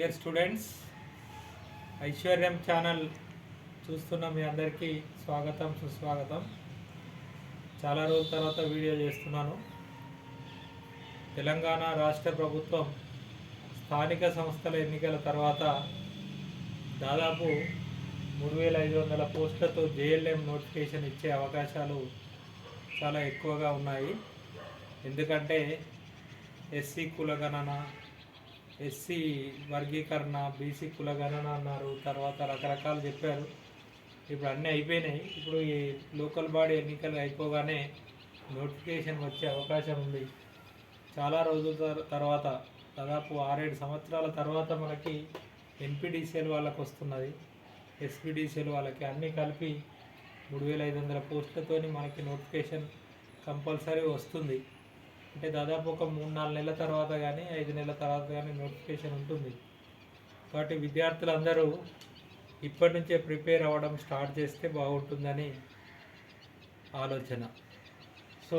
Dear students, ఐశ్వర్యం channel చూస్తున్న మీ అందరికీ స్వాగతం సుస్వాగతం. చాలా రోజుల తర్వాత వీడియో చేస్తున్నాను. తెలంగాణ రాష్ట్ర ప్రభుత్వం స్థానిక సంస్థల ఎన్నికల తర్వాత దాదాపు 3500 పోస్టులతో జేఎల్ఎం నోటిఫికేషన్ ఇచ్చే అవకాశాలు చాలా ఎక్కువగా ఉన్నాయి. ఎందుకంటే ఎస్సీ కులగణన, ఎస్సీ వర్గీకరణ, బీసీ కులగణన అన్నారు, తర్వాత రకరకాలు చెప్పారు. ఇప్పుడు అన్నీ అయిపోయినాయి. ఇప్పుడు ఈ లోకల్ బాడీ ఎన్నికలు అయిపోగానే నోటిఫికేషన్ వచ్చే అవకాశం ఉంది. చాలా రోజుల తర్వాత, దాదాపు 6-7 సంవత్సరాల తర్వాత మనకి ఎన్పీడీసీఎల్ వాళ్ళకి వస్తున్నది, ఎస్పీడీసీఎల్ వాళ్ళకి అన్నీ కలిపి 3500 పోస్టులతో మనకి నోటిఫికేషన్ కంపల్సరీ వస్తుంది. అంటే దాదాపు ఒక 3-4 నెలల తర్వాత కానీ 5 నెలల తర్వాత కానీ నోటిఫికేషన్ ఉంటుంది. కాబట్టి విద్యార్థులందరూ ఇప్పటి నుంచే ప్రిపేర్ అవ్వడం స్టార్ట్ చేస్తే బాగుంటుందని ఆలోచన. సో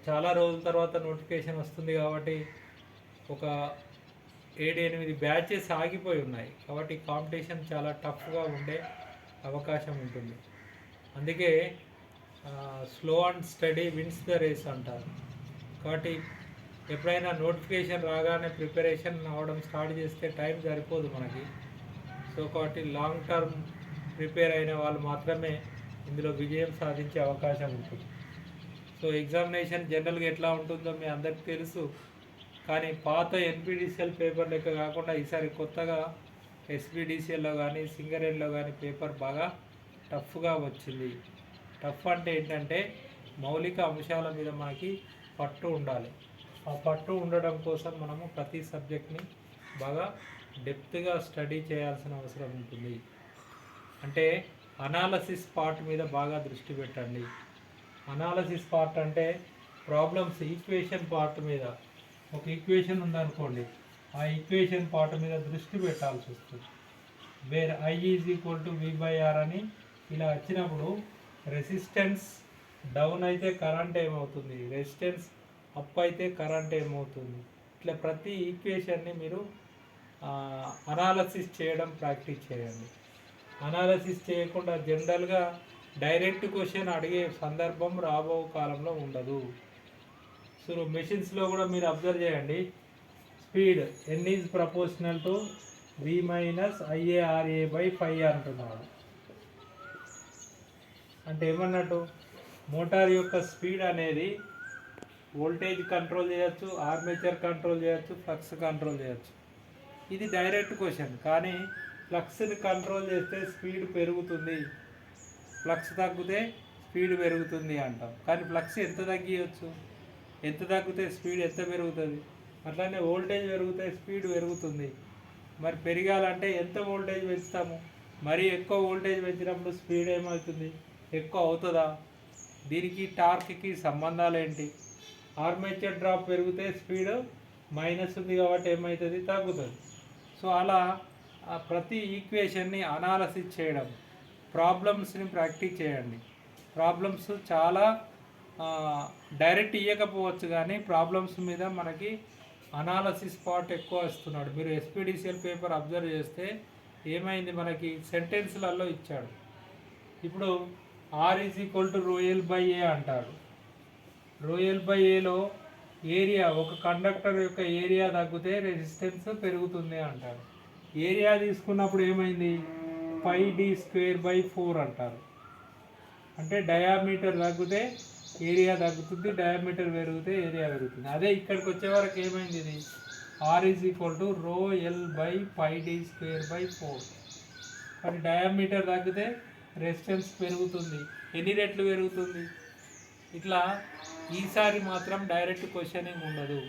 చాలా రోజుల తర్వాత నోటిఫికేషన్ వస్తుంది కాబట్టి ఒక 7-8 బ్యాచెస్ ఆగిపోయి ఉన్నాయి. కాబట్టి కాంపిటీషన్ చాలా టఫ్గా ఉండే అవకాశం ఉంటుంది. అందుకే slow and steady wins the race అంటారు. కాబట్టి ఎప్పుడైనా నోటిఫికేషన్ రాగానే ప్రిపరేషన్ అవ్వడం స్టార్ట్ చేస్తే టైం సరిపోదు మనకి. సో కాబట్టి లాంగ్ టర్మ్ ప్రిపేర్ అయిన వాళ్ళు మాత్రమే ఇందులో విజయం సాధించే అవకాశం ఉంటుంది. సో ఎగ్జామినేషన్ జనరల్గా ఎట్లా ఉంటుందో మీ అందరికీ తెలుసు. కానీ పాత ఎన్పీడీసీఎల్ పేపర్ లెక్క కాకుండా ఈసారి కొత్తగా ఎస్పీడీసీఎల్లో కానీ సింగరేణిలో కానీ పేపర్ బాగా టఫ్గా వచ్చింది. టఫ్ అంటే ఏంటంటే మౌలిక అంశాల మీద మనకి పట్టు ఉండాలి. ఆ పట్టు ఉండడం కోసం మనము ప్రతి సబ్జెక్ట్ని బాగా డెప్త్గా స్టడీ చేయాల్సిన అవసరం ఉంటుంది. అంటే అనాలసిస్ పార్ట్ మీద బాగా దృష్టి పెట్టండి. అనాలసిస్ పార్ట్ అంటే ప్రాబ్లమ్స్ ఈక్వేషన్ పార్ట్ మీద. ఒక ఈక్వేషన్ ఉందనుకోండి, ఆ ఈక్వేషన్ పార్ట్ మీద దృష్టి పెట్టాల్సి వస్తుంది. వేర్ I = V/R అని ఇలా వచ్చినప్పుడు రెసిస్టెన్స్ డౌన్ అయితే కరెంట్ ఏమవుతుంది, రెసిస్టెన్స్ అప్ అయితే కరెంట్ ఏమవుతుంది, ఇట్లా ప్రతి ఈక్వేషన్ని మీరు అనాలసిస్ చేయడం ప్రాక్టీస్ చేయండి. అనాలసిస్ చేయకుండా జనరల్గా డైరెక్ట్ క్వశ్చన్ అడిగే సందర్భం రాబో కాలంలో ఉండదు. సో మెషిన్స్లో కూడా మీరు అబ్జర్వ్ చేయండి. Speed N is proportional to V - IARA/5 అంటున్నాడు. అంటే ఏమన్నట్టు, మోటార్ యొక్క స్పీడ్ అనేది వోల్టేజ్ కంట్రోల్ చేయొచ్చు, ఆర్మేచర్ కంట్రోల్ చేయొచ్చు, ఫ్లక్స్ కంట్రోల్ చేయొచ్చు. ఇది డైరెక్ట్ క్వశ్చన్. కానీ ఫ్లక్స్ని కంట్రోల్ చేస్తే స్పీడ్ పెరుగుతుంది, ఫ్లక్స్ తగ్గితే స్పీడ్ పెరుగుతుంది అంటాం. కానీ ఫ్లక్స్ ఎంత తగ్గియచ్చు, ఎంత తగ్గితే స్పీడ్ ఎంత పెరుగుతుంది. అట్లానే వోల్టేజ్ పెరిగితే స్పీడ్ పెరుగుతుంది. మరి పెరగాలంటే ఎంత వోల్టేజ్ పెంచుతాము? మరీ ఎక్కువ వోల్టేజ్ పెంచినప్పుడు స్పీడ్ ఏమవుతుంది, ఎక్కువ అవుతుందా? దీనికి టార్క్కి సంబంధాలు ఏంటి? ఆర్మేచర్ డ్రాప్ పెరిగితే స్పీడ్ మైనస్ ఉంది కాబట్టి ఏమవుతుంది, తగ్గుతుంది. సో అలా ప్రతి ఈక్వేషన్ని అనాలసిస్ చేయడం, ప్రాబ్లమ్స్ని ప్రాక్టీస్ చేయండి. ప్రాబ్లమ్స్ చాలా డైరెక్ట్ ఇవ్వకపోవచ్చు, కానీ ప్రాబ్లమ్స్ మీద మనకి అనాలసిస్ పార్ట్ ఎక్కువ ఇస్తున్నాడు. మీరు ఎస్పీడీసీఎల్ పేపర్ అబ్జర్వ్ చేస్తే ఏమైంది, మనకి సెంటెన్స్లలో ఇచ్చాడు. ఇప్పుడు R = ρL/A అంటాడు. ρL/Aలో ఏరియా, ఒక కండక్టర్ యొక్క ఏరియా తగ్గితే రెసిస్టెన్స్ పెరుగుతుంది అంటాడు. ఏరియా తీసుకున్నప్పుడు ఏమైంది, πd²/4 అంటారు. అంటే డయామీటర్ తగ్గితే ఏరియా తగ్గుతుంది, డయామీటర్ పెరిగితే ఏరియా పెరుగుతుంది. అదే ఇక్కడికి వచ్చే వరకు ఏమైంది, ఇది R = ρL/πd²/4. మరి డయామీటర్ తగ్గితే రెసిస్టెన్స్ పెరుగుతుంది. ఎన్ని రెట్లు పెరుగుతుంది? ఇట్లా ఈసారి మాత్రం డైరెక్ట్ క్వశ్చనింగ్ ఉండదు.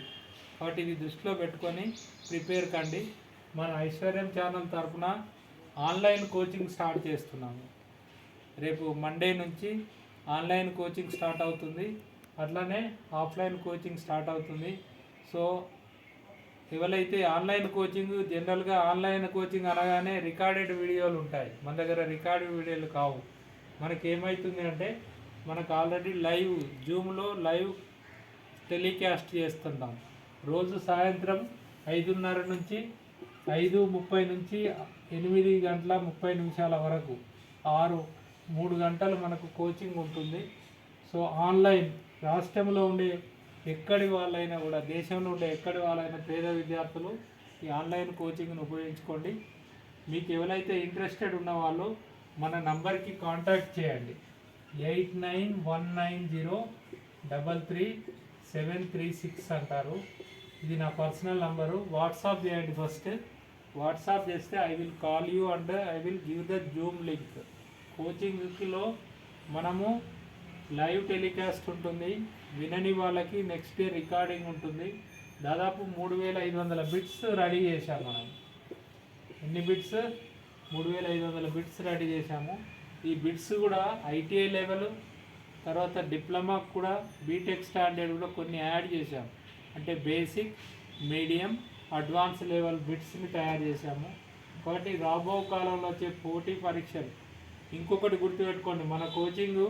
కాబట్టి ఇది దృష్టిలో పెట్టుకొని ప్రిపేర్ కండి. మన ఐశ్వర్యం ఛానల్ తరఫున ఆన్లైన్ కోచింగ్ స్టార్ట్ చేస్తున్నాము. రేపు మండే నుంచి ఆన్లైన్ కోచింగ్ స్టార్ట్ అవుతుంది, అట్లనే ఆఫ్లైన్ కోచింగ్ స్టార్ట్ అవుతుంది. సో ఎవరైతే ఆన్లైన్ కోచింగ్, జనరల్గా ఆన్లైన్ కోచింగ్ అనగానే రికార్డెడ్ వీడియోలు ఉంటాయి. మన దగ్గర రికార్డెడ్ వీడియోలు కావు. మనకి ఏమవుతుంది అంటే, మనకు ఆల్రెడీ లైవ్ జూమ్లో లైవ్ టెలికాస్ట్ చేస్తున్నాం. రోజు సాయంత్రం 5:30 నుంచి 5:30 నుంచి 8:30 వరకు 3 గంటలు మనకు కోచింగ్ ఉంటుంది. సో ఆన్లైన్ రాష్ట్రంలో ఉండే ఎక్కడి వాళ్ళైనా కూడా, దేశంలో ఉండే ఎక్కడి వాళ్ళైనా పేద విద్యార్థులు ఈ ఆన్లైన్ కోచింగ్ను ఉపయోగించుకోండి. మీకు ఎవరైతే ఇంట్రెస్టెడ్ ఉన్న వాళ్ళు మన నంబర్కి కాంటాక్ట్ చేయండి. 8919033736 అంటారు. ఇది నా పర్సనల్ నంబరు. వాట్సాప్ చేయండి. ఫస్ట్ వాట్సాప్ చేస్తే I will call you and I will give the Zoom link. కోచింగ్లో మనము లైవ్ టెలికాస్ట్ ఉంటుంది, వినని వాళ్ళకి నెక్స్ట్ డే రికార్డింగ్ ఉంటుంది. దాదాపు 3500 బిట్స్ రెడీ చేశాము మనం. ఎన్ని బిట్స్? 3500 బిట్స్ రెడీ చేశాము. ఈ బిట్స్ కూడా ఐటీఐ లెవెల్, తర్వాత డిప్లొమాకు కూడా, బీటెక్ స్టాండర్డ్ కూడా కొన్ని యాడ్ చేశాము. అంటే బేసిక్, మీడియం, అడ్వాన్స్ లెవెల్ బిట్స్ని తయారు చేశాము. కాబట్టి రాబో కాలంలో వచ్చే పోటీ పరీక్షలు, ఇంకొకటి గుర్తుపెట్టుకోండి, మన కోచింగు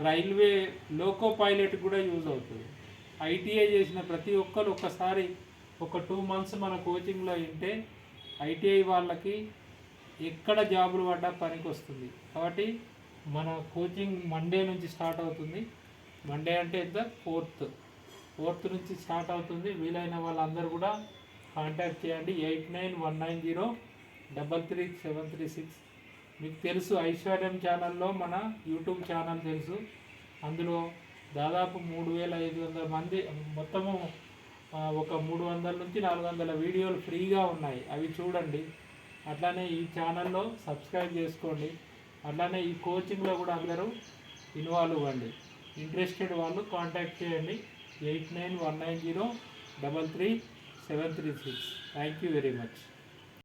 రైల్వే లోకో పైలట్ కూడా యూజ్ అవుతుంది. ఐటీఐ చేసిన ప్రతి ఒక్కరు ఒకసారి ఒక 2 months మన కోచింగ్లో ఉంటే ఐటీఐ వాళ్ళకి ఎక్కడ జాబులు పడ్డా పనికి వస్తుంది. కాబట్టి మన కోచింగ్ మండే నుంచి స్టార్ట్ అవుతుంది. మండే అంటే ఎంత? 4th నుంచి స్టార్ట్ అవుతుంది. వీలైన వాళ్ళందరూ కూడా కాంటాక్ట్ చేయండి. 8919033736. మీకు తెలుసు ఐశ్వర్యం ఛానల్లో మన యూట్యూబ్ ఛానల్ తెలుసు. అందులో దాదాపు 3500 మంది, మొత్తము ఒక 300 నుంచి 400 వీడియోలు ఫ్రీగా ఉన్నాయి. అవి చూడండి. అట్లానే ఈ ఛానల్లో సబ్స్క్రైబ్ చేసుకోండి. అట్లానే ఈ కోచింగ్లో కూడా అందరూ ఇన్వాల్వ్ అవ్వండి. ఇంట్రెస్టెడ్ వాళ్ళు కాంటాక్ట్ చేయండి. 8919033736. Thank you very much.